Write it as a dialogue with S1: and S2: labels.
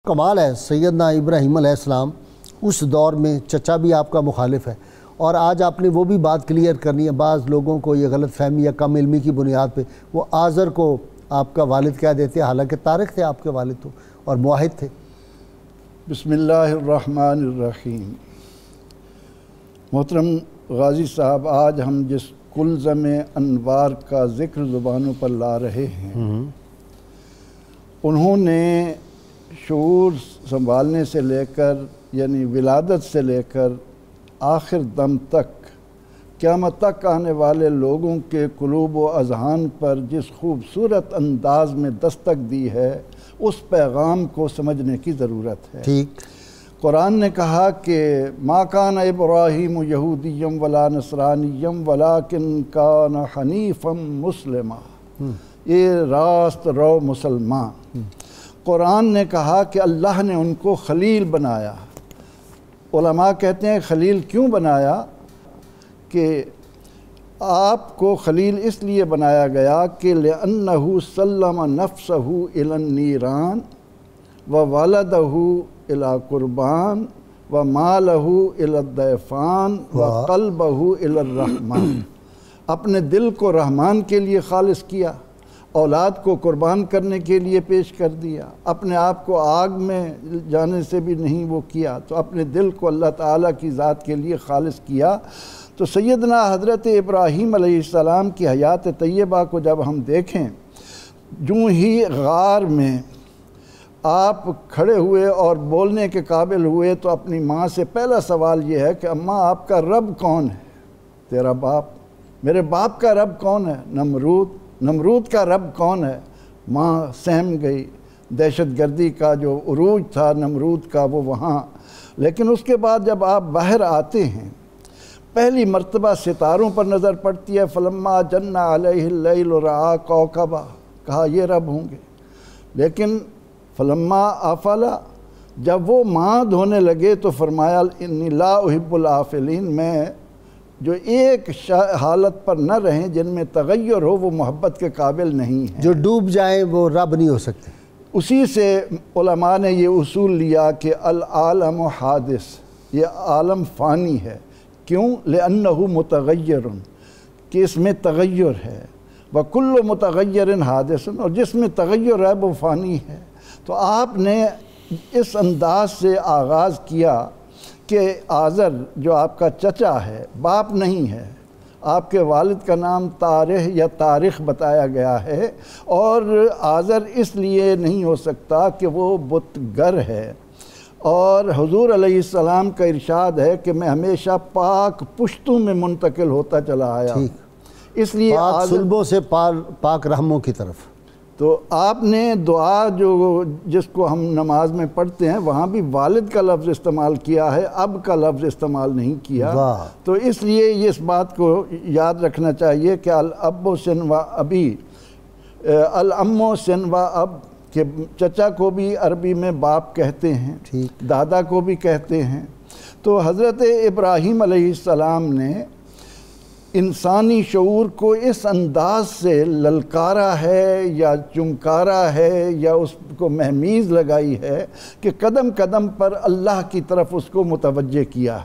S1: کمال ہے سیدنا ابراہیم علیہ السلام اس دور میں چچا بھی آپ کا مخالف ہے، اور آج آپ نے وہ بھی بات کلیئر کرنی ہے۔ بعض لوگوں کو یہ غلط فہمی یا کم علمی کی بنیاد پہ وہ آزر کو آپ کا والد کہہ دیتے ہیں، حالانکہ طارق تھے آپ کے والد تو، اور موحد تھے۔
S2: بسم اللہ الرحمن الرحیم۔ محترم غازی صاحب، آج ہم جس کلزم انوار کا ذکر زبانوں پر لا رہے ہیں، انہوں نے شعور سنبھالنے سے لے کر، یعنی ولادت سے لے کر آخر دم تک، قیامت تک آنے والے لوگوں کے قلوب و اذہان پر جس خوبصورت انداز میں دستک دی ہے، اس پیغام کو سمجھنے کی ضرورت ہے۔
S1: ٹھیک۔
S2: قرآن نے کہا کہ ما کان ابراہیم یہودیم ولا نصرانیم ولیکن کان حنیفا مسلما، یہ راست رو مسلمان۔ قرآن نے کہا کہ اللہ نے ان کو خلیل بنایا۔ علماء کہتے ہیں خلیل کیوں بنایا؟ کہ آپ کو خلیل اس لیے بنایا گیا کہ لِأَنَّهُ سَلَّمَ نَفْسَهُ إِلَى النِّيرَانِ وَوَلَدَهُ إِلَى قُرْبَانِ وَمَالَهُ إِلَى الضَّيْفَانِ وَقَلْبَهُ إِلَى الرَّحْمَانِ، اپنے دل کو رحمان کے لیے خالص کیا، اولاد کو قربان کرنے کے لیے پیش کر دیا، اپنے آپ کو آگ میں جانے سے بھی نہیں وہ کیا، تو اپنے دل کو اللہ تعالیٰ کی ذات کے لیے خالص کیا۔ تو سیدنا حضرت ابراہیم علیہ السلام کی حیات طیبہ کو جب ہم دیکھیں، جو ہی غار میں آپ کھڑے ہوئے اور بولنے کے قابل ہوئے تو اپنی ماں سے پہلا سوال یہ ہے کہ اماں آپ کا رب کون ہے؟ تیرا باپ۔ میرے باپ کا رب کون ہے؟ نمرود کا رب کون ہے؟ ماں سہم گئی، دہشت گردی کا جو عروج تھا نمرود کا وہ وہاں۔ لیکن اس کے بعد جب آپ باہر آتے ہیں، پہلی مرتبہ ستاروں پر نظر پڑتی ہے، فلما جن علیہ اللیل رأى کوكبا، کہا یہ رب ہوں گے۔ لیکن فلما آفلا، جب وہ ماں دھونے لگے تو فرمایا انی لا احب الآفلین، میں جو ایک حالت پر نہ رہیں جن میں تغیر ہو وہ محبت کے قابل نہیں ہیں،
S1: جو ڈوب جائیں وہ رب نہیں ہو سکتے۔
S2: اسی سے علماء نے یہ اصول لیا کہ العالم حادث، یہ عالم فانی ہے۔ کیوں؟ لأنہ متغیر، کہ اس میں تغیر ہے، وکل متغیر حادث، اور جس میں تغیر ہے وہ فانی ہے۔ تو آپ نے اس انداز سے آغاز کیا کہ آزر جو آپ کا چچا ہے، باپ نہیں ہے، آپ کے والد کا نام طارح یا طارق بتایا گیا ہے، اور آزر اس لیے نہیں ہو سکتا کہ وہ بت گر ہے، اور حضور علیہ السلام کا ارشاد ہے کہ میں ہمیشہ پاک پشتوں میں منتقل ہوتا چلا آیا، اس لیے
S1: پاک صلبوں سے پاک رحموں کی طرف۔
S2: تو آپ نے دعا جس کو ہم نماز میں پڑھتے ہیں وہاں بھی والد کا لفظ استعمال کیا ہے، اب کا لفظ استعمال نہیں کیا۔ تو اس لیے یہ اس بات کو یاد رکھنا چاہیے کہ الاب سن و ابی، الام سن و اب، کہ چچا کو بھی عربی میں باپ کہتے ہیں، دادا کو بھی کہتے ہیں۔ تو حضرت ابراہیم علیہ السلام نے انسانی شعور کو اس انداز سے للکارا ہے یا چمکارا ہے یا اس کو مہمیز لگائی ہے کہ قدم قدم پر اللہ کی طرف اس کو متوجہ کیا ہے۔